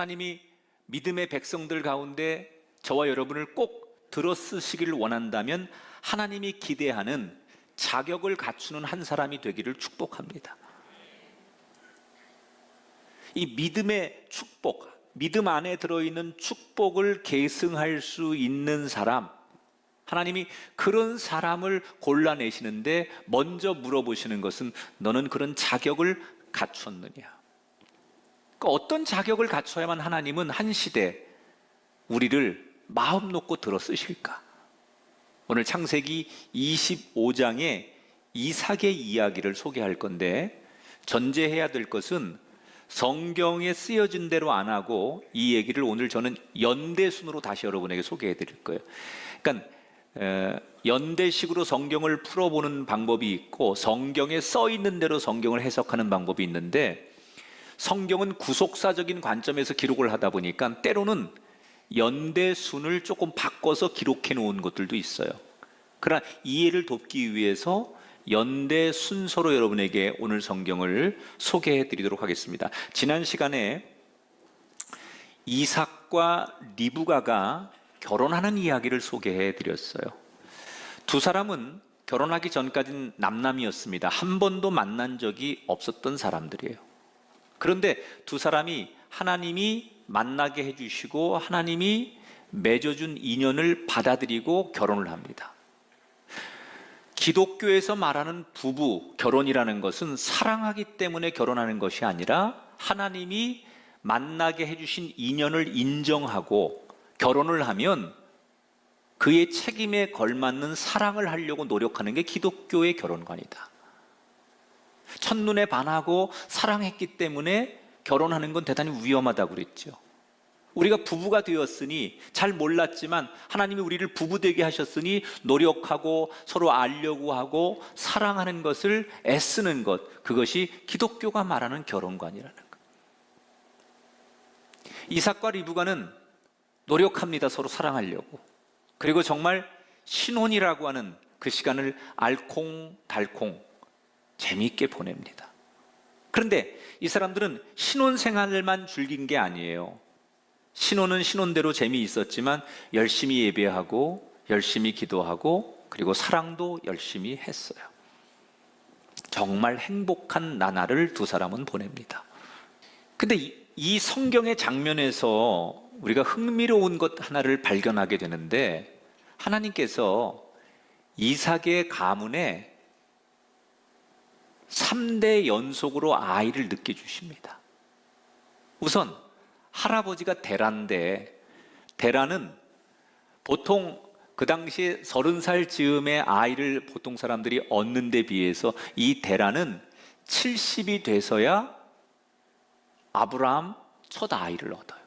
하나님이 믿음의 백성들 가운데 저와 여러분을 꼭 들어쓰시기를 원한다면 하나님이 기대하는 자격을 갖추는 한 사람이 되기를 축복합니다. 이 믿음의 축복, 믿음 안에 들어있는 축복을 계승할 수 있는 사람, 하나님이 그런 사람을 골라내시는데 먼저 물어보시는 것은 너는 그런 자격을 갖췄느냐? 그러니까 어떤 자격을 갖춰야만 하나님은 한 시대 우리를 마음 놓고 들어 쓰실까? 오늘 창세기 25장에 이삭의 이야기를 소개할 건데, 전제해야 될 것은 성경에 쓰여진 대로 안 하고 이 얘기를 오늘 저는 연대순으로 다시 여러분에게 소개해 드릴 거예요. 그러니까 연대식으로 성경을 풀어보는 방법이 있고 성경에 써 있는 대로 성경을 해석하는 방법이 있는데, 성경은 구속사적인 관점에서 기록을 하다 보니까 때로는 연대순을 조금 바꿔서 기록해 놓은 것들도 있어요. 그러나 이해를 돕기 위해서 연대 순서로 여러분에게 오늘 성경을 소개해 드리도록 하겠습니다. 지난 시간에 이삭과 리브가가 결혼하는 이야기를 소개해 드렸어요. 두 사람은 결혼하기 전까지는 남남이었습니다. 한 번도 만난 적이 없었던 사람들이에요. 그런데 두 사람이 하나님이 만나게 해주시고 하나님이 맺어준 인연을 받아들이고 결혼을 합니다. 기독교에서 말하는 부부 결혼이라는 것은 사랑하기 때문에 결혼하는 것이 아니라 하나님이 만나게 해주신 인연을 인정하고 결혼을 하면 그의 책임에 걸맞는 사랑을 하려고 노력하는 게 기독교의 결혼관이다. 첫눈에 반하고 사랑했기 때문에 결혼하는 건 대단히 위험하다고 그랬죠. 우리가 부부가 되었으니, 잘 몰랐지만 하나님이 우리를 부부되게 하셨으니 노력하고 서로 알려고 하고 사랑하는 것을 애쓰는 것, 그것이 기독교가 말하는 결혼관이라는 것. 이삭과 리브가는 노력합니다. 서로 사랑하려고. 그리고 정말 신혼이라고 하는 그 시간을 알콩달콩 재미있게 보냅니다. 그런데 이 사람들은 신혼 생활만 즐긴 게 아니에요. 신혼은 신혼대로 재미있었지만 열심히 예배하고 열심히 기도하고 그리고 사랑도 열심히 했어요. 정말 행복한 나날을 두 사람은 보냅니다. 근데 이 성경의 장면에서 우리가 흥미로운 것 하나를 발견하게 되는데, 하나님께서 이삭의 가문에 3대 연속으로 아이를 낳게 주십니다. 우선 할아버지가 데라인데, 데라는 보통 그 당시에 30살 즈음에 아이를 보통 사람들이 얻는 데 비해서 이 데라는 70이 돼서야 아브라함 첫 아이를 얻어요.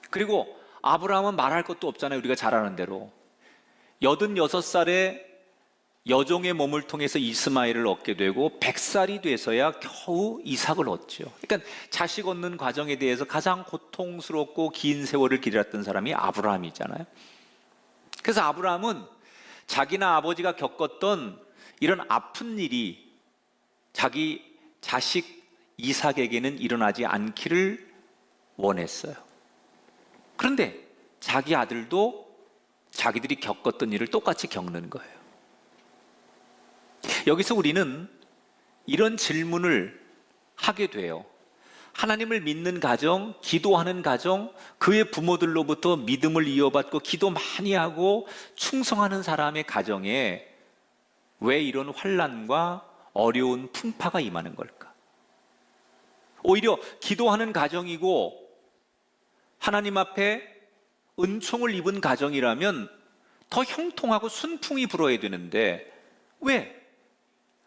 그리고 아브라함은 말할 것도 없잖아요. 우리가 잘 아는 대로 86살에 여종의 몸을 통해서 이스마엘을 얻게 되고 100살이 돼서야 겨우 이삭을 얻죠. 그러니까 자식 얻는 과정에 대해서 가장 고통스럽고 긴 세월을 기다렸던 사람이 아브라함이잖아요. 그래서 아브라함은 자기나 아버지가 겪었던 이런 아픈 일이 자기 자식 이삭에게는 일어나지 않기를 원했어요. 그런데 자기 아들도 자기들이 겪었던 일을 똑같이 겪는 거예요. 여기서 우리는 이런 질문을 하게 돼요. 하나님을 믿는 가정, 기도하는 가정, 그의 부모들로부터 믿음을 이어받고 기도 많이 하고 충성하는 사람의 가정에 왜 이런 환난과 어려운 풍파가 임하는 걸까? 오히려 기도하는 가정이고 하나님 앞에 은총을 입은 가정이라면 더 형통하고 순풍이 불어야 되는데, 왜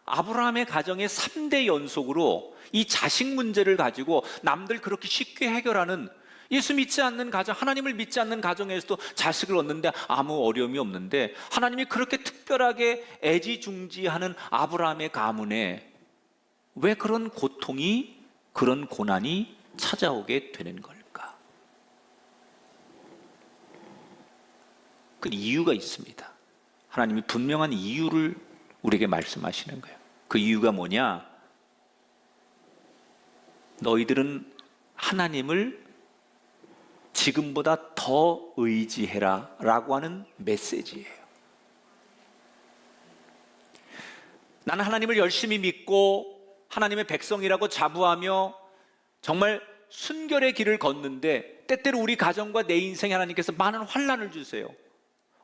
아브라함의 가정의 3대 연속으로 이 자식 문제를 가지고 남들 그렇게 쉽게 해결하는, 예수 믿지 않는 가정, 하나님을 믿지 않는 가정에서도 자식을 얻는데 아무 어려움이 없는데, 하나님이 그렇게 특별하게 애지중지하는 아브라함의 가문에 왜 그런 고통이, 그런 고난이 찾아오게 되는 걸까? 그 이유가 있습니다. 하나님이 분명한 이유를 우리에게 말씀하시는 거예요. 그 이유가 뭐냐? 너희들은 하나님을 지금보다 더 의지해라 라고 하는 메시지예요. 나는 하나님을 열심히 믿고 하나님의 백성이라고 자부하며 정말 순결의 길을 걷는데 때때로 우리 가정과 내 인생에 하나님께서 많은 환난을 주세요.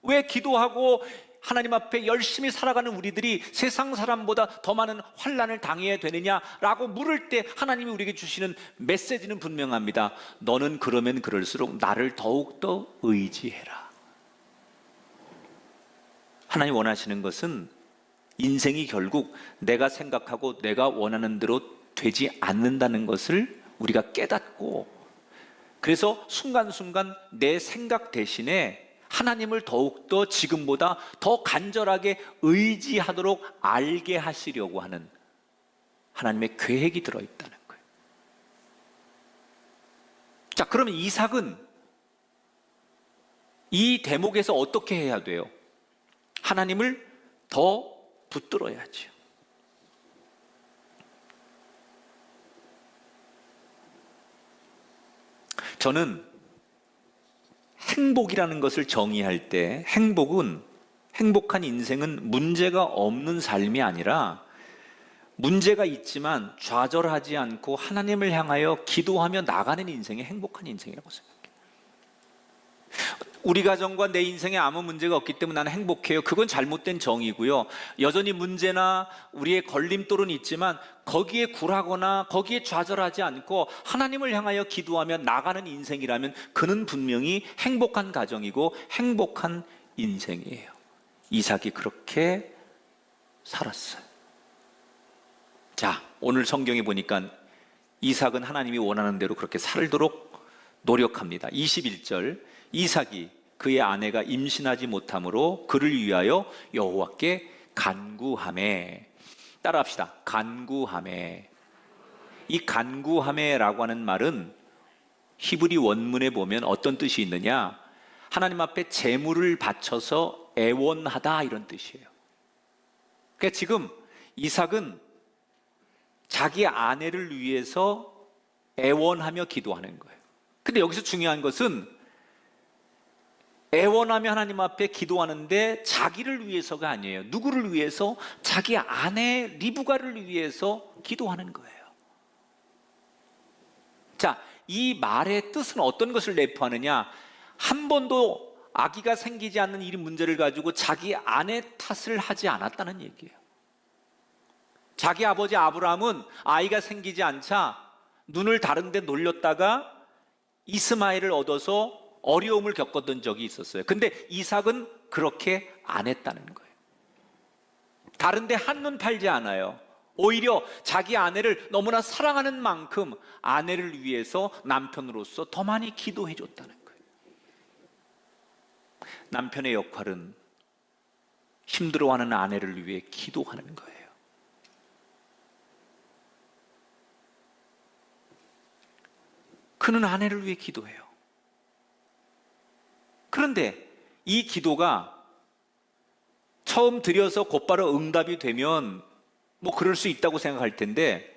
왜 기도하고 하나님 앞에 열심히 살아가는 우리들이 세상 사람보다 더 많은 환난을 당해야 되느냐라고 물을 때 하나님이 우리에게 주시는 메시지는 분명합니다. 너는 그러면 그럴수록 나를 더욱더 의지해라. 하나님 원하시는 것은 인생이 결국 내가 생각하고 내가 원하는 대로 되지 않는다는 것을 우리가 깨닫고, 그래서 순간순간 내 생각 대신에 하나님을 더욱더 지금보다 더 간절하게 의지하도록 알게 하시려고 하는 하나님의 계획이 들어있다는 거예요. 자, 그러면 이삭은 이 대목에서 어떻게 해야 돼요? 하나님을 더 붙들어야죠. 저는 행복이라는 것을 정의할 때 행복한 인생은 문제가 없는 삶이 아니라 문제가 있지만 좌절하지 않고 하나님을 향하여 기도하며 나가는 인생이 행복한 인생이라고 생각해요. 우리 가정과 내 인생에 아무 문제가 없기 때문에 나는 행복해요. 그건 잘못된 정의고요. 여전히 문제나 우리의 걸림돌은 있지만 거기에 굴하거나 거기에 좌절하지 않고 하나님을 향하여 기도하며 나가는 인생이라면 그는 분명히 행복한 가정이고 행복한 인생이에요. 이삭이 그렇게 살았어요. 자, 오늘 성경에 보니까 이삭은 하나님이 원하는 대로 그렇게 살도록 노력합니다. 21절, 이삭이 그의 아내가 임신하지 못함으로 그를 위하여 여호와께 간구하매. 따라합시다. 간구하매. 이 간구하매라고 하는 말은 히브리 원문에 보면 어떤 뜻이 있느냐, 하나님 앞에 제물을 바쳐서 애원하다 이런 뜻이에요. 그러니까 지금 이삭은 자기 아내를 위해서 애원하며 기도하는 거예요. 근데 여기서 중요한 것은 애원하며 하나님 앞에 기도하는데 자기를 위해서가 아니에요. 누구를 위해서? 자기 아내 리브가를 위해서 기도하는 거예요. 자, 이 말의 뜻은 어떤 것을 내포하느냐? 한 번도 아기가 생기지 않는 이 문제를 가지고 자기 아내 탓을 하지 않았다는 얘기예요. 자기 아버지 아브라함은 아이가 생기지 않자 눈을 다른 데 놀렸다가 이스마엘을 얻어서 어려움을 겪었던 적이 있었어요. 근데 이삭은 그렇게 안 했다는 거예요. 다른 데 한눈 팔지 않아요. 오히려 자기 아내를 너무나 사랑하는 만큼 아내를 위해서 남편으로서 더 많이 기도해 줬다는 거예요. 남편의 역할은 힘들어하는 아내를 위해 기도하는 거예요. 그는 아내를 위해 기도해요. 그런데 이 기도가 처음 드려서 곧바로 응답이 되면 뭐 그럴 수 있다고 생각할 텐데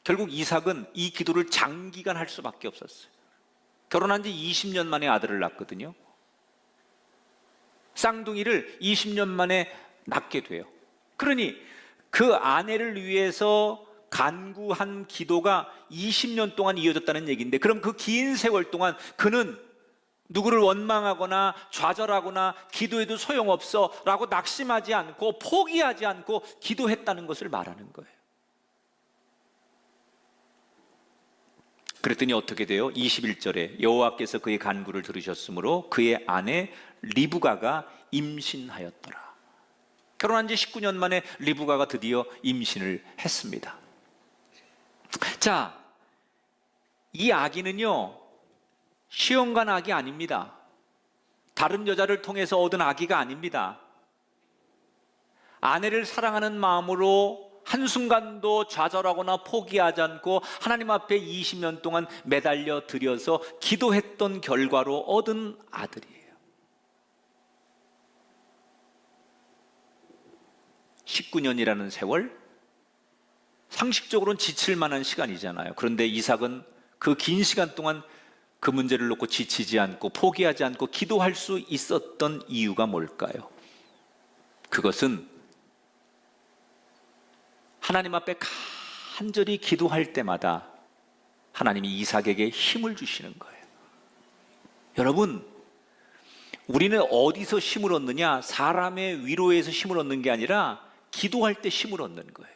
결국 이삭은 이 기도를 장기간 할 수밖에 없었어요. 결혼한 지 20년 만에 아들을 낳거든요. 쌍둥이를 20년 만에 낳게 돼요. 그러니 그 아내를 위해서 간구한 기도가 20년 동안 이어졌다는 얘기인데, 그럼 그 긴 세월 동안 그는 누구를 원망하거나 좌절하거나 기도해도 소용없어 라고 낙심하지 않고 포기하지 않고 기도했다는 것을 말하는 거예요. 그랬더니 어떻게 돼요? 21절에 여호와께서 그의 간구를 들으셨으므로 그의 아내 리브가가 임신하였더라. 결혼한 지 19년 만에 리브가가 드디어 임신을 했습니다. 자, 이 아기는요 시험관 아기 아닙니다. 다른 여자를 통해서 얻은 아기가 아닙니다. 아내를 사랑하는 마음으로 한순간도 좌절하거나 포기하지 않고 하나님 앞에 20년 동안 매달려 드려서 기도했던 결과로 얻은 아들이에요. 19년이라는 세월, 상식적으로는 지칠 만한 시간이잖아요. 그런데 이삭은 그 긴 시간 동안 그 문제를 놓고 지치지 않고 포기하지 않고 기도할 수 있었던 이유가 뭘까요? 그것은 하나님 앞에 간절히 기도할 때마다 하나님이 이삭에게 힘을 주시는 거예요. 여러분, 우리는 어디서 힘을 얻느냐? 사람의 위로에서 힘을 얻는 게 아니라 기도할 때 힘을 얻는 거예요.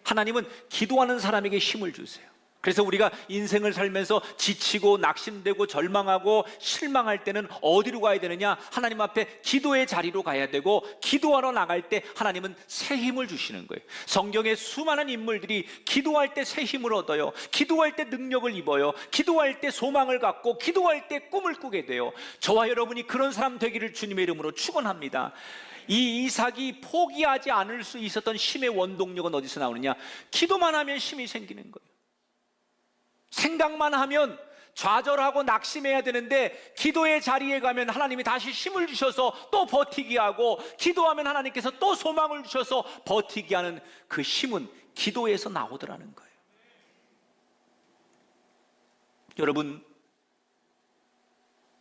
하나님은 기도하는 사람에게 힘을 주세요. 그래서 우리가 인생을 살면서 지치고 낙심되고 절망하고 실망할 때는 어디로 가야 되느냐? 하나님 앞에 기도의 자리로 가야 되고, 기도하러 나갈 때 하나님은 새 힘을 주시는 거예요. 성경의 수많은 인물들이 기도할 때 새 힘을 얻어요. 기도할 때 능력을 입어요. 기도할 때 소망을 갖고, 기도할 때 꿈을 꾸게 돼요. 저와 여러분이 그런 사람 되기를 주님의 이름으로 축원합니다. 이 이삭이 포기하지 않을 수 있었던 힘의 원동력은 어디서 나오느냐? 기도만 하면 힘이 생기는 거예요. 생각만 하면 좌절하고 낙심해야 되는데, 기도의 자리에 가면 하나님이 다시 힘을 주셔서 또 버티게 하고, 기도하면 하나님께서 또 소망을 주셔서 버티게 하는 그 힘은 기도에서 나오더라는 거예요. 여러분,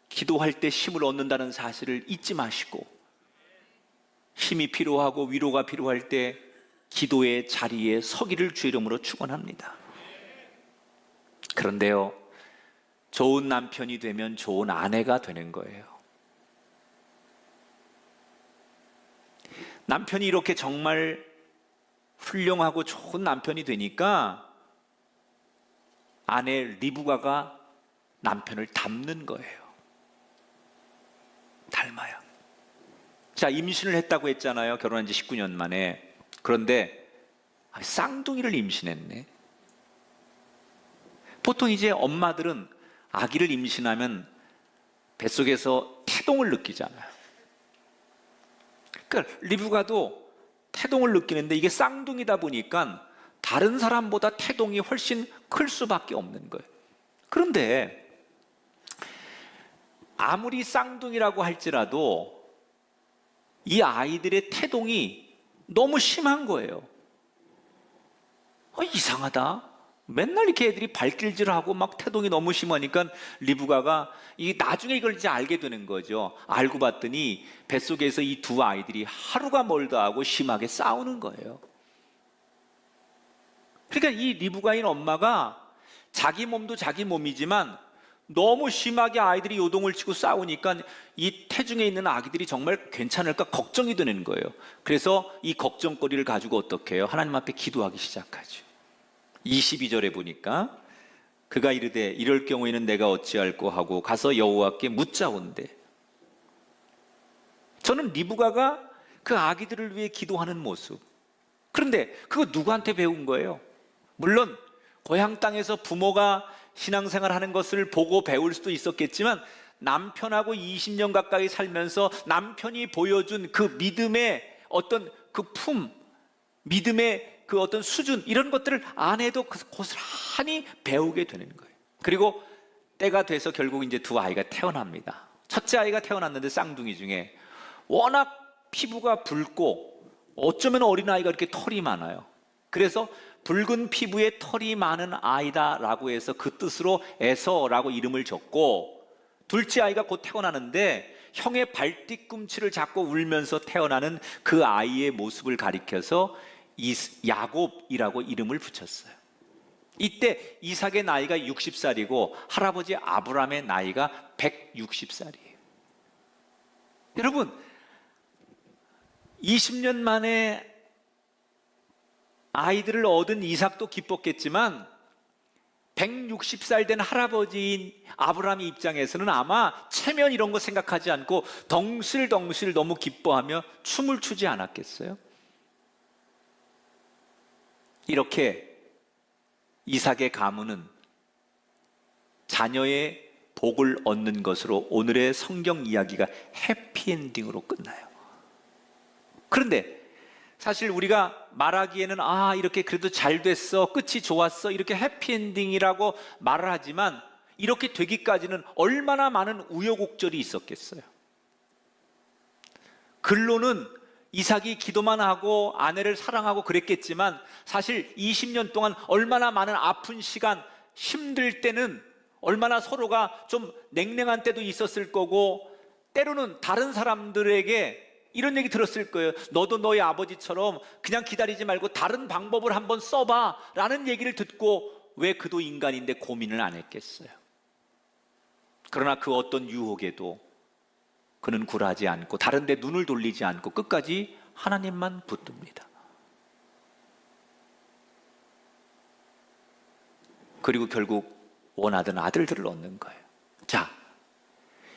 기도할 때 힘을 얻는다는 사실을 잊지 마시고, 힘이 필요하고 위로가 필요할 때 기도의 자리에 서기를 주의 이름으로 축원합니다. 그런데요, 좋은 남편이 되면 좋은 아내가 되는 거예요. 남편이 이렇게 정말 훌륭하고 좋은 남편이 되니까 아내 리브가가 남편을 닮는 거예요. 닮아요. 자, 임신을 했다고 했잖아요. 결혼한 지 19년 만에. 그런데 쌍둥이를 임신했네. 보통 이제 엄마들은 아기를 임신하면 뱃속에서 태동을 느끼잖아요. 그러니까 리브가도 태동을 느끼는데, 이게 쌍둥이다 보니까 다른 사람보다 태동이 훨씬 클 수밖에 없는 거예요. 그런데 아무리 쌍둥이라고 할지라도 이 아이들의 태동이 너무 심한 거예요. 이상하다. 맨날 이렇게 애들이 발길질하고 막 태동이 너무 심하니까 리브가가 나중에 이걸 이제 알게 되는 거죠. 알고 봤더니 뱃속에서 이 두 아이들이 하루가 멀다 하고 심하게 싸우는 거예요. 그러니까 이 리브가인 엄마가 자기 몸도 자기 몸이지만 너무 심하게 아이들이 요동을 치고 싸우니까 이 태중에 있는 아기들이 정말 괜찮을까 걱정이 되는 거예요. 그래서 이 걱정거리를 가지고 어떻게 해요? 하나님 앞에 기도하기 시작하죠. 22절에 보니까 그가 이르되 이럴 경우에는 내가 어찌할꼬 하고 가서 여호와께 묻자온대. 저는 리브가가 그 아기들을 위해 기도하는 모습, 그런데 그거 누구한테 배운 거예요? 물론 고향 땅에서 부모가 신앙생활 하는 것을 보고 배울 수도 있었겠지만, 남편하고 20년 가까이 살면서 남편이 보여준 그 믿음의 어떤 그 믿음의 그 어떤 수준, 이런 것들을 아내도 고스란히 배우게 되는 거예요. 그리고 때가 돼서 결국 이제 두 아이가 태어납니다. 첫째 아이가 태어났는데 쌍둥이 중에 워낙 피부가 붉고 어쩌면 어린아이가 이렇게 털이 많아요. 그래서 붉은 피부에 털이 많은 아이다라고 해서 그 뜻으로 에서라고 이름을 줬고, 둘째 아이가 곧 태어나는데 형의 발뒤꿈치를 잡고 울면서 태어나는 그 아이의 모습을 가리켜서 야곱이라고 이름을 붙였어요. 이때 이삭의 나이가 60살이고 할아버지 아브라함의 나이가 160살이에요. 여러분, 20년 만에 아이들을 얻은 이삭도 기뻤겠지만 160살 된 할아버지인 아브라함의 입장에서는 아마 체면 이런 거 생각하지 않고 덩실덩실 너무 기뻐하며 춤을 추지 않았겠어요? 이렇게 이삭의 가문은 자녀의 복을 얻는 것으로 오늘의 성경 이야기가 해피엔딩으로 끝나요. 그런데 사실 우리가 말하기에는 이렇게 그래도 잘 됐어, 끝이 좋았어, 이렇게 해피엔딩이라고 말을 하지만 이렇게 되기까지는 얼마나 많은 우여곡절이 있었겠어요. 글로는 이삭이 기도만 하고 아내를 사랑하고 그랬겠지만 사실 20년 동안 얼마나 많은 아픈 시간, 힘들 때는 얼마나 서로가 좀 냉랭한 때도 있었을 거고, 때로는 다른 사람들에게 이런 얘기 들었을 거예요. 너도 너희 아버지처럼 그냥 기다리지 말고 다른 방법을 한번 써봐 라는 얘기를 듣고 왜 그도 인간인데 고민을 안 했겠어요. 그러나 그 어떤 유혹에도 그는 굴하지 않고 다른 데 눈을 돌리지 않고 끝까지 하나님만 붙듭니다. 그리고 결국 원하던 아들들을 얻는 거예요. 자,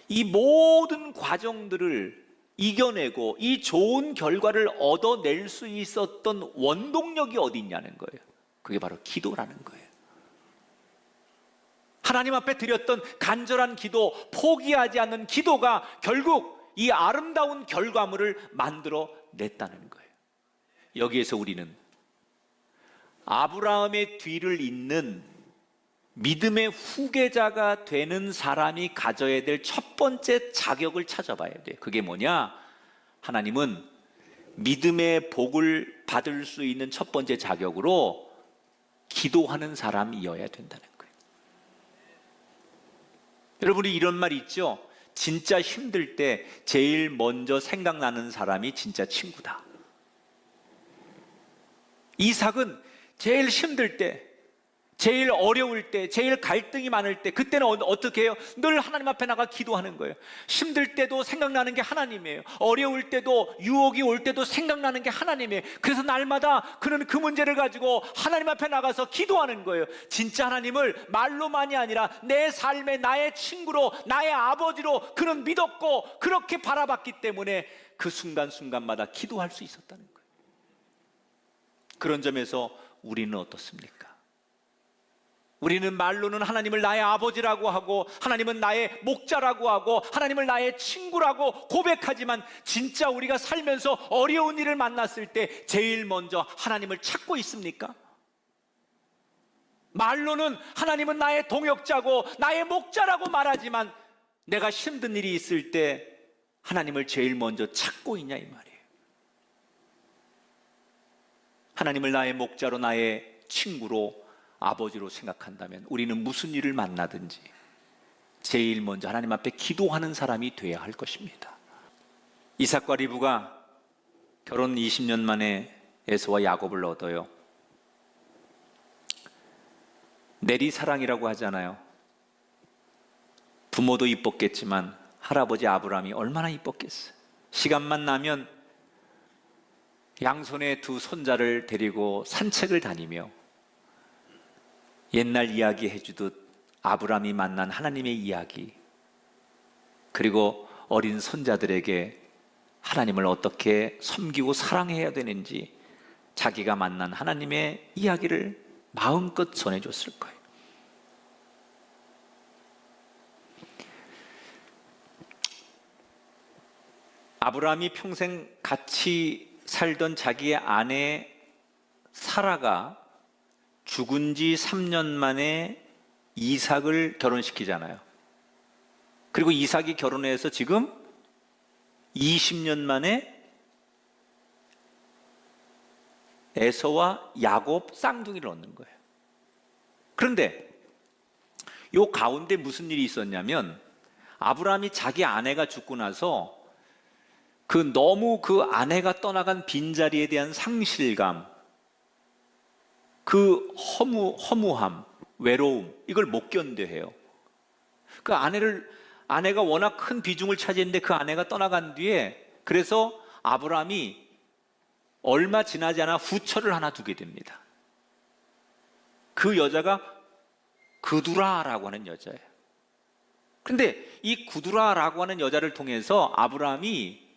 이 모든 과정들을 이겨내고 이 좋은 결과를 얻어낼 수 있었던 원동력이 어디 있냐는 거예요. 그게 바로 기도라는 거예요. 하나님 앞에 드렸던 간절한 기도, 포기하지 않는 기도가 결국 이 아름다운 결과물을 만들어 냈다는 거예요. 여기에서 우리는 아브라함의 뒤를 잇는 믿음의 후계자가 되는 사람이 가져야 될 첫 번째 자격을 찾아봐야 돼요. 그게 뭐냐? 하나님은 믿음의 복을 받을 수 있는 첫 번째 자격으로 기도하는 사람이어야 된다는 거예요. 여러분이 이런 말 있죠? 진짜 힘들 때 제일 먼저 생각나는 사람이 진짜 친구다. 이삭은 제일 힘들 때, 제일 어려울 때, 제일 갈등이 많을 때, 그때는 어떻게 해요? 늘 하나님 앞에 나가 기도하는 거예요. 힘들 때도 생각나는 게 하나님이에요. 어려울 때도, 유혹이 올 때도 생각나는 게 하나님이에요. 그래서 날마다 그는 그 문제를 가지고 하나님 앞에 나가서 기도하는 거예요. 진짜 하나님을 말로만이 아니라 내 삶에 나의 친구로, 나의 아버지로 그는 믿었고 그렇게 바라봤기 때문에 그 순간순간마다 기도할 수 있었다는 거예요. 그런 점에서 우리는 어떻습니까? 우리는 말로는 하나님을 나의 아버지라고 하고 하나님은 나의 목자라고 하고 하나님을 나의 친구라고 고백하지만 진짜 우리가 살면서 어려운 일을 만났을 때 제일 먼저 하나님을 찾고 있습니까? 말로는 하나님은 나의 동역자고 나의 목자라고 말하지만 내가 힘든 일이 있을 때 하나님을 제일 먼저 찾고 있냐 이 말이에요. 하나님을 나의 목자로 나의 친구로 아버지로 생각한다면 우리는 무슨 일을 만나든지 제일 먼저 하나님 앞에 기도하는 사람이 돼야 할 것입니다. 이삭과 리브가 결혼 20년 만에 에서와 야곱을 얻어요. 내리사랑이라고 하잖아요. 부모도 이뻤겠지만 할아버지 아브라함이 얼마나 이뻤겠어요. 시간만 나면 양손에 두 손자를 데리고 산책을 다니며 옛날 이야기 해주듯 아브라함이 만난 하나님의 이야기, 그리고 어린 손자들에게 하나님을 어떻게 섬기고 사랑해야 되는지 자기가 만난 하나님의 이야기를 마음껏 전해줬을 거예요. 아브라함이 평생 같이 살던 자기의 아내 사라가 죽은 지 3년 만에 이삭을 결혼시키잖아요. 그리고 이삭이 결혼해서 지금 20년 만에 에서와 야곱 쌍둥이를 얻는 거예요. 그런데 이 가운데 무슨 일이 있었냐면 아브라함이 자기 아내가 죽고 나서 너무 그 아내가 떠나간 빈자리에 대한 상실감, 그 허무함, 외로움, 이걸 못 견뎌해요. 그 아내가 워낙 큰 비중을 차지했는데 그 아내가 떠나간 뒤에 그래서 아브라함이 얼마 지나지 않아 후처를 하나 두게 됩니다. 그 여자가 그두라라고 하는 여자예요. 그런데 이 그두라라고 하는 여자를 통해서 아브라함이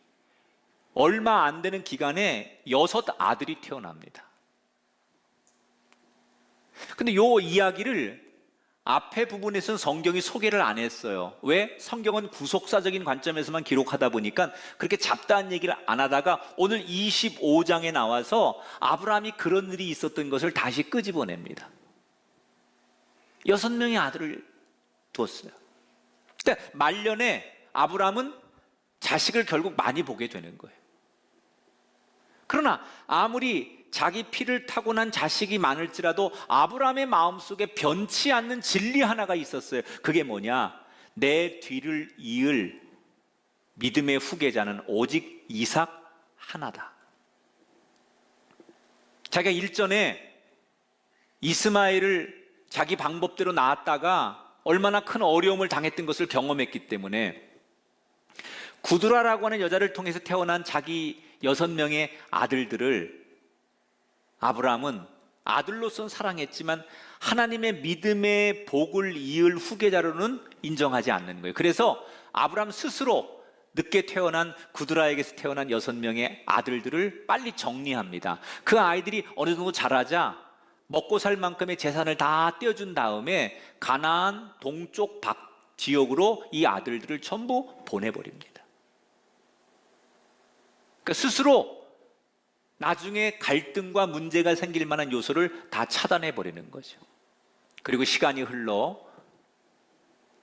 얼마 안 되는 기간에 6 아들이 태어납니다. 근데 이 이야기를 앞에 부분에서는 성경이 소개를 안 했어요. 왜? 성경은 구속사적인 관점에서만 기록하다 보니까 그렇게 잡다한 얘기를 안 하다가 오늘 25장에 나와서 아브라함이 그런 일이 있었던 것을 다시 끄집어냅니다. 6명의 아들을 두었어요. 그러니까 말년에 아브라함은 자식을 결국 많이 보게 되는 거예요. 그러나 아무리 자기 피를 타고 난 자식이 많을지라도 아브라함의 마음속에 변치 않는 진리 하나가 있었어요. 그게 뭐냐? 내 뒤를 이을 믿음의 후계자는 오직 이삭 하나다. 자기가 일전에 이스마엘을 자기 방법대로 낳았다가 얼마나 큰 어려움을 당했던 것을 경험했기 때문에 구두라라고 하는 여자를 통해서 태어난 자기 6명의 아들들을 아브라함은 아들로서는 사랑했지만 하나님의 믿음의 복을 이을 후계자로는 인정하지 않는 거예요. 그래서 아브라함 스스로 늦게 태어난 구두라에게서 태어난 6명의 아들들을 빨리 정리합니다. 그 아이들이 어느 정도 자라자 먹고 살 만큼의 재산을 다 떼어준 다음에 가나안 동쪽 박 지역으로 이 아들들을 전부 보내버립니다. 그러니까 스스로 나중에 갈등과 문제가 생길 만한 요소를 다 차단해버리는 거죠. 그리고 시간이 흘러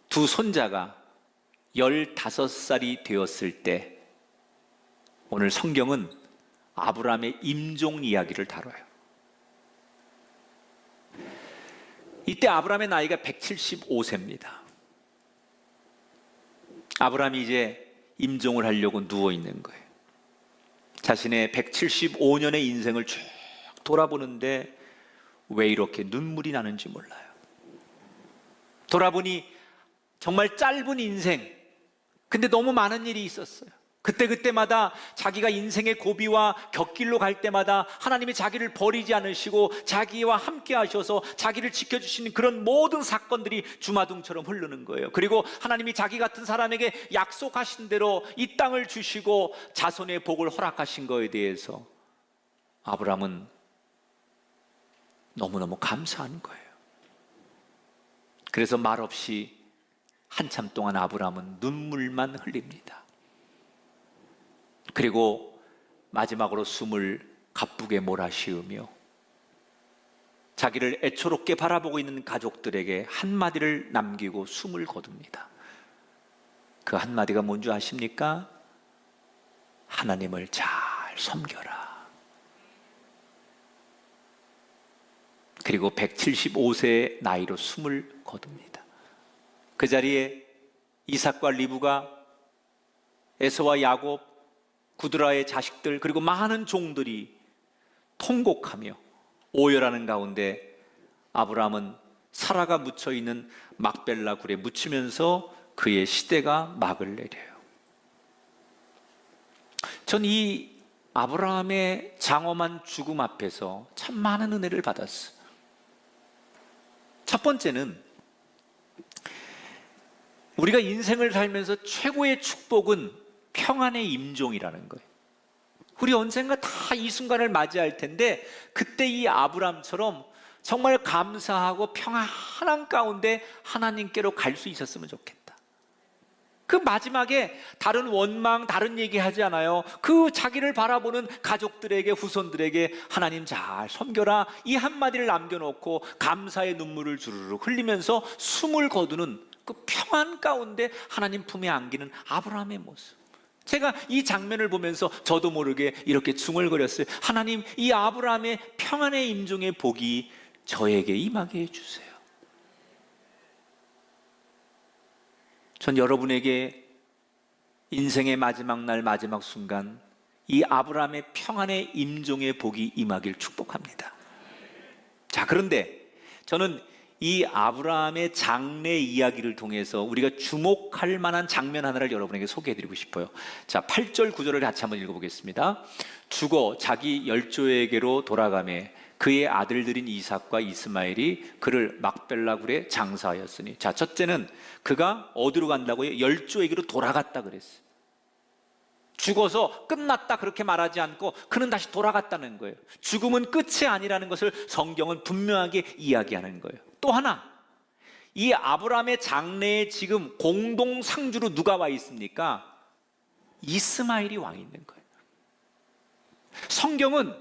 두 손자가 15살이 되었을 때 오늘 성경은 아브라함의 임종 이야기를 다뤄요. 이때 아브라함의 나이가 175세입니다. 아브라함이 이제 임종을 하려고 누워 있는 거예요. 자신의 175년의 인생을 쭉 돌아보는데 왜 이렇게 눈물이 나는지 몰라요. 돌아보니 정말 짧은 인생, 근데 너무 많은 일이 있었어요. 그때마다 자기가 인생의 고비와 곁길로 갈 때마다 하나님이 자기를 버리지 않으시고 자기와 함께 하셔서 자기를 지켜주시는 그런 모든 사건들이 주마등처럼 흐르는 거예요. 그리고 하나님이 자기 같은 사람에게 약속하신 대로 이 땅을 주시고 자손의 복을 허락하신 거에 대해서 아브라함은 너무너무 감사한 거예요. 그래서 말없이 한참 동안 아브라함은 눈물만 흘립니다. 그리고 마지막으로 숨을 가쁘게 몰아쉬우며 자기를 애초롭게 바라보고 있는 가족들에게 한마디를 남기고 숨을 거둡니다. 그 한마디가 뭔지 아십니까? 하나님을 잘 섬겨라. 그리고 175세의 나이로 숨을 거둡니다. 그 자리에 이삭과 리브가, 에서와 야곱, 구드라의 자식들, 그리고 많은 종들이 통곡하며 오열하는 가운데 아브라함은 사라가 묻혀있는 막벨라 굴에 묻히면서 그의 시대가 막을 내려요. 전 이 아브라함의 장엄한 죽음 앞에서 참 많은 은혜를 받았어요. 첫 번째는 우리가 인생을 살면서 최고의 축복은 평안의 임종이라는 거예요. 우리 언젠가 다 이 순간을 맞이할 텐데 그때 이 아브라함처럼 정말 감사하고 평안한 가운데 하나님께로 갈 수 있었으면 좋겠다. 그 마지막에 다른 원망, 다른 얘기 하지 않아요. 그 자기를 바라보는 가족들에게, 후손들에게 하나님 잘 섬겨라 이 한마디를 남겨놓고 감사의 눈물을 주르르 흘리면서 숨을 거두는 그 평안 가운데 하나님 품에 안기는 아브라함의 모습. 제가 이 장면을 보면서 저도 모르게 이렇게 중얼거렸어요. 하나님, 이 아브라함의 평안의 임종의 복이 저에게 임하게 해주세요. 전 여러분에게 인생의 마지막 날, 마지막 순간 이 아브라함의 평안의 임종의 복이 임하길 축복합니다. 자, 그런데 저는 이 아브라함의 장래 이야기를 통해서 우리가 주목할 만한 장면 하나를 여러분에게 소개해드리고 싶어요. 자, 8절 9절을 같이 한번 읽어보겠습니다. 죽어 자기 열조에게로 돌아가매 그의 아들들인 이삭과 이스마엘이 그를 막벨라굴에 장사하였으니. 자, 첫째는 그가 어디로 간다고요? 열조에게로 돌아갔다 그랬어요. 죽어서 끝났다 그렇게 말하지 않고 그는 다시 돌아갔다는 거예요. 죽음은 끝이 아니라는 것을 성경은 분명하게 이야기하는 거예요. 또 하나, 이 아브라함의 장래에 지금 공동 상주로 누가 와 있습니까? 이스마엘이 와 있는 거예요. 성경은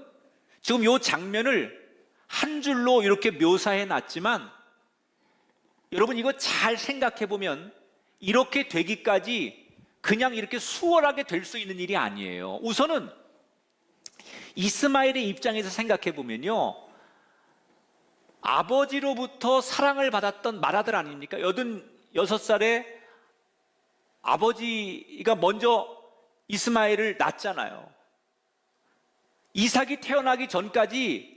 지금 이 장면을 한 줄로 이렇게 묘사해 놨지만 여러분 이거 잘 생각해 보면 이렇게 되기까지 그냥 이렇게 수월하게 될 수 있는 일이 아니에요. 우선은 이스마엘의 입장에서 생각해 보면요, 아버지로부터 사랑을 받았던 맏아들 아닙니까? 86살에 아버지가 먼저 이스마엘을 낳았잖아요. 이삭이 태어나기 전까지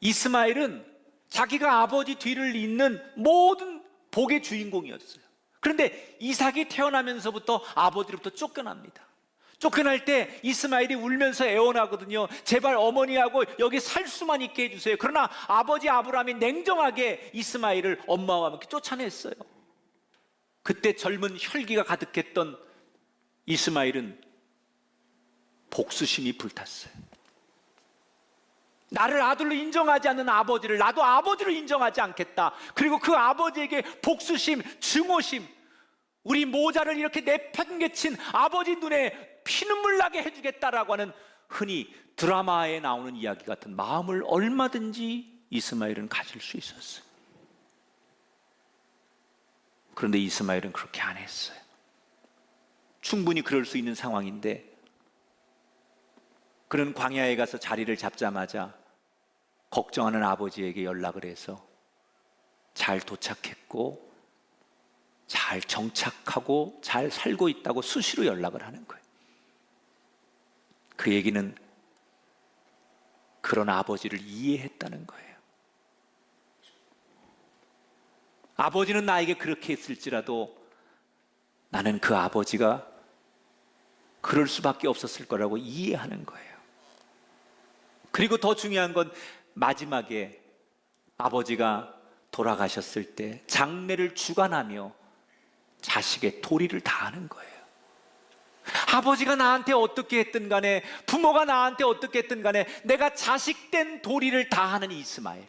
이스마엘은 자기가 아버지 뒤를 잇는 모든 복의 주인공이었어요. 그런데 이삭이 태어나면서부터 아버지로부터 쫓겨납니다. 쫓겨날 때 이스마엘이 울면서 애원하거든요. 제발 어머니하고 여기 살 수만 있게 해주세요. 그러나 아버지 아브라함이 냉정하게 이스마엘을 엄마와 함께 쫓아냈어요. 그때 젊은 혈기가 가득했던 이스마엘은 복수심이 불탔어요. 나를 아들로 인정하지 않는 아버지를 나도 아버지로 인정하지 않겠다. 그리고 그 아버지에게 복수심, 증오심, 우리 모자를 이렇게 내팽개친 아버지 눈에 피눈물 나게 해주겠다라고 하는 흔히 드라마에 나오는 이야기 같은 마음을 얼마든지 이스마엘은 가질 수 있었어요. 그런데 이스마엘은 그렇게 안 했어요. 충분히 그럴 수 있는 상황인데, 그는 광야에 가서 자리를 잡자마자 걱정하는 아버지에게 연락을 해서 잘 도착했고 잘 정착하고 잘 살고 있다고 수시로 연락을 하는 거예요. 그 얘기는 그런 아버지를 이해했다는 거예요. 아버지는 나에게 그렇게 했을지라도 나는 그 아버지가 그럴 수밖에 없었을 거라고 이해하는 거예요. 그리고 더 중요한 건 마지막에 아버지가 돌아가셨을 때 장례를 주관하며 자식의 도리를 다하는 거예요. 아버지가 나한테 어떻게 했든 간에, 부모가 나한테 어떻게 했든 간에 내가 자식된 도리를 다하는 이스마엘.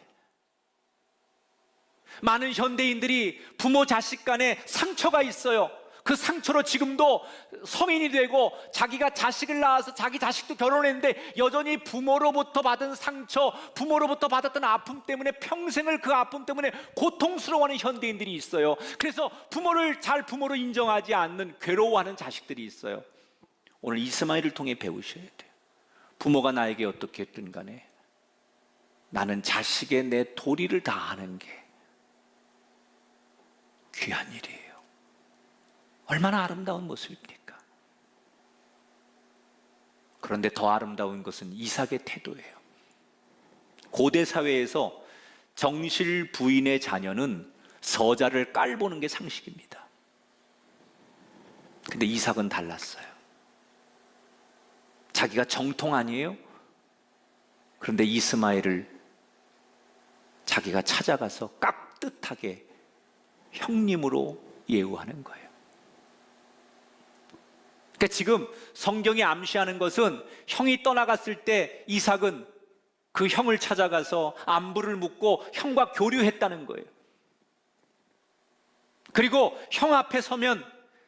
많은 현대인들이 부모 자식 간에 상처가 있어요. 그 상처로 지금도 성인이 되고 자기가 자식을 낳아서 자기 자식도 결혼했는데 여전히 부모로부터 받은 상처, 부모로부터 받았던 아픔 때문에 평생을 그 아픔 때문에 고통스러워하는 현대인들이 있어요. 그래서 부모를 잘 부모로 인정하지 않는 괴로워하는 자식들이 있어요. 오늘 이스마엘을 통해 배우셔야 돼요. 부모가 나에게 어떻게 했든 간에 나는 자식의 내 도리를 다하는 게 귀한 일이에요. 얼마나 아름다운 모습입니까? 그런데 더 아름다운 것은 이삭의 태도예요. 고대 사회에서 정실 부인의 자녀는 서자를 깔보는 게 상식입니다. 근데 이삭은 달랐어요. 자기가 정통 아니에요? 그런데 이스마엘을 자기가 찾아가서 깍듯하게 형님으로 예우하는 거예요. 그러니까 지금 성경이 암시하는 것은 형이 떠나갔을 때 이삭은 그 형을 찾아가서 안부를 묻고 형과 교류했다는 거예요. 그리고 형 앞에 서면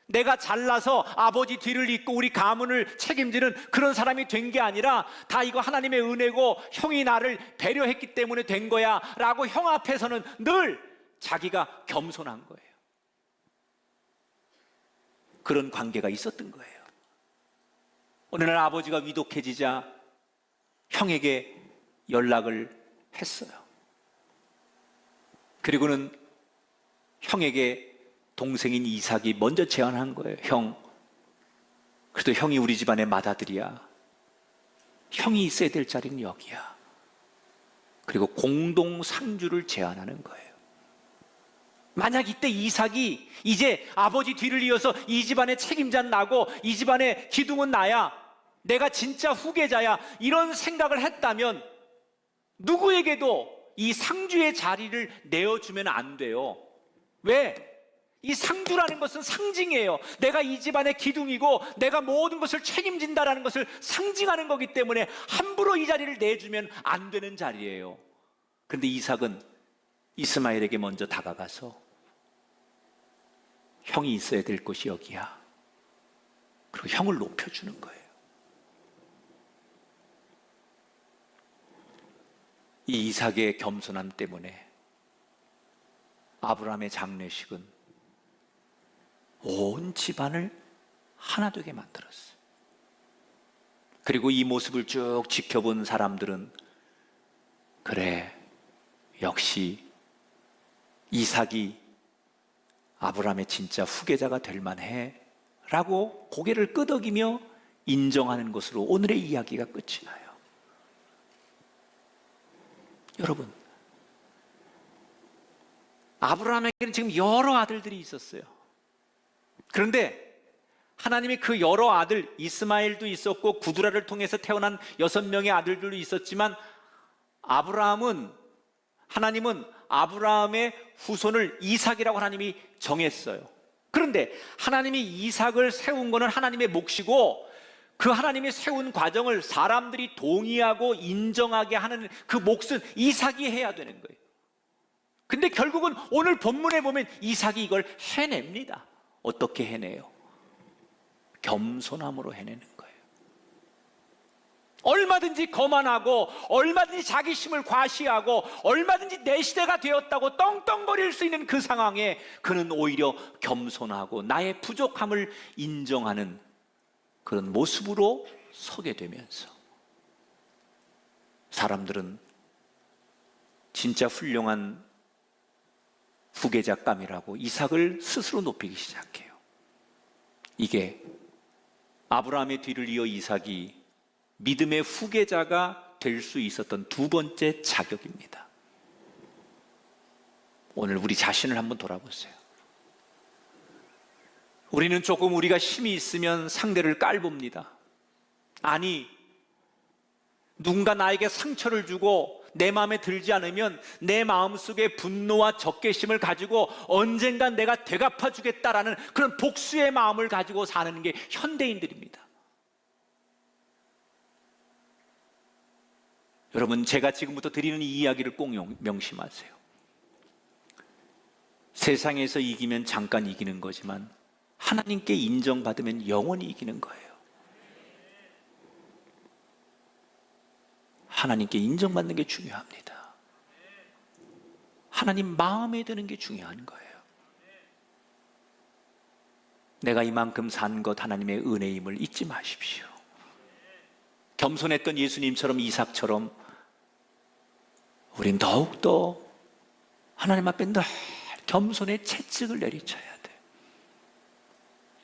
내가 잘나서 아버지 뒤를 잇고 우리 가문을 책임지는 그런 사람이 된 게 아니라 다 이거 하나님의 은혜고 형이 나를 배려했기 때문에 된 거야 라고 형 앞에서는 늘 자기가 겸손한 거예요. 그런 관계가 있었던 거예요. 어느 날 아버지가 위독해지자 형에게 연락을 했어요. 그리고는 형에게 동생인 이삭이 먼저 제안한 거예요. 형, 그래도 형이 우리 집안의 맏아들이야. 형이 있어야 될 자리는 여기야. 그리고 공동 상주를 제안하는 거예요. 만약 이때 이삭이 이제 아버지 뒤를 이어서 이 집안의 책임자는 나고 이 집안의 기둥은 나야, 내가 진짜 후계자야, 이런 생각을 했다면 누구에게도 이 상주의 자리를 내어주면 안 돼요. 왜? 이 상주라는 것은 상징이에요. 내가 이 집안의 기둥이고 내가 모든 것을 책임진다라는 것을 상징하는 거기 때문에 함부로 이 자리를 내주면 안 되는 자리예요. 그런데 이삭은 이스마엘에게 먼저 다가가서 형이 있어야 될 곳이 여기야. 그리고 형을 높여주는 거예요. 이 이삭의 겸손함 때문에 아브라함의 장례식은 온 집안을 하나 되게 만들었어요. 그리고 이 모습을 쭉 지켜본 사람들은 그래, 역시 이삭이 아브라함의 진짜 후계자가 될 만해 라고 고개를 끄덕이며 인정하는 것으로 오늘의 이야기가 끝이 나요. 여러분, 아브라함에게는 지금 여러 아들들이 있었어요. 그런데 하나님이 그 여러 아들, 이스마엘도 있었고 구두라를 통해서 태어난 6명의 아들들도 있었지만 하나님은 아브라함의 후손을 이삭이라고 하나님이 정했어요. 그런데 하나님이 이삭을 세운 것은 하나님의 몫이고 그 하나님이 세운 과정을 사람들이 동의하고 인정하게 하는 그 몫은 이삭이 해야 되는 거예요. 근데 결국은 오늘 본문에 보면 이삭이 이걸 해냅니다. 어떻게 해내요? 겸손함으로 해내는 거예요. 얼마든지 거만하고 얼마든지 자기심을 과시하고 얼마든지 내 시대가 되었다고 떵떵거릴 수 있는 그 상황에 그는 오히려 겸손하고 나의 부족함을 인정하는 그런 모습으로 서게 되면서 사람들은 진짜 훌륭한 후계자감이라고 이삭을 스스로 높이기 시작해요. 이게 아브라함의 뒤를 이어 이삭이 믿음의 후계자가 될 수 있었던 두 번째 자격입니다. 오늘 우리 자신을 한번 돌아보세요. 우리는 조금 우리가 힘이 있으면 상대를 깔봅니다. 아니, 누군가 나에게 상처를 주고 내 마음에 들지 않으면 내 마음속에 분노와 적개심을 가지고 언젠간 내가 되갚아 주겠다라는 그런 복수의 마음을 가지고 사는 게 현대인들입니다. 여러분, 제가 지금부터 드리는 이 이야기를 꼭 명심하세요. 세상에서 이기면 잠깐 이기는 거지만 하나님께 인정받으면 영원히 이기는 거예요. 하나님께 인정받는 게 중요합니다. 하나님 마음에 드는 게 중요한 거예요. 내가 이만큼 산 것 하나님의 은혜임을 잊지 마십시오. 겸손했던 예수님처럼 이삭처럼 우린 더욱더 하나님 앞에 늘 겸손의 채찍을 내리쳐야 돼.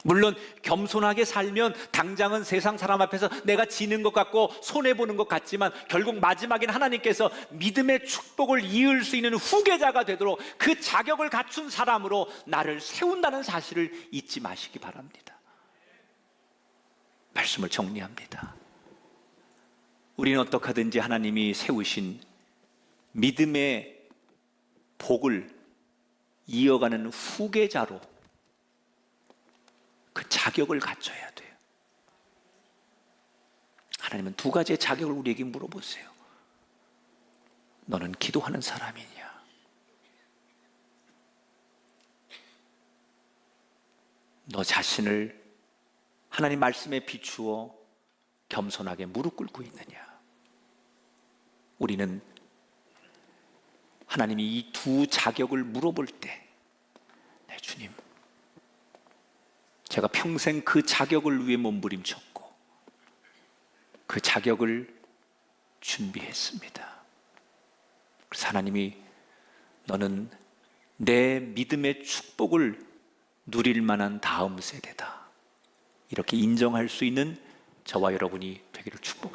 물론 겸손하게 살면 당장은 세상 사람 앞에서 내가 지는 것 같고 손해보는 것 같지만 결국 마지막엔 하나님께서 믿음의 축복을 이을 수 있는 후계자가 되도록 그 자격을 갖춘 사람으로 나를 세운다는 사실을 잊지 마시기 바랍니다. 말씀을 정리합니다. 우리는 어떻게 하든지 하나님이 세우신 믿음의 복을 이어가는 후계자로 그 자격을 갖춰야 돼요. 하나님은 두 가지의 자격을 우리에게 물어보세요. 너는 기도하는 사람이냐? 너 자신을 하나님 말씀에 비추어 겸손하게 무릎 꿇고 있느냐? 우리는 하나님이 이 두 자격을 물어볼 때, 네, 주님, 제가 평생 그 자격을 위해 몸부림쳤고 그 자격을 준비했습니다. 그래서 하나님이 너는 내 믿음의 축복을 누릴 만한 다음 세대다, 이렇게 인정할 수 있는 저와 여러분이 되기를 축복합니다.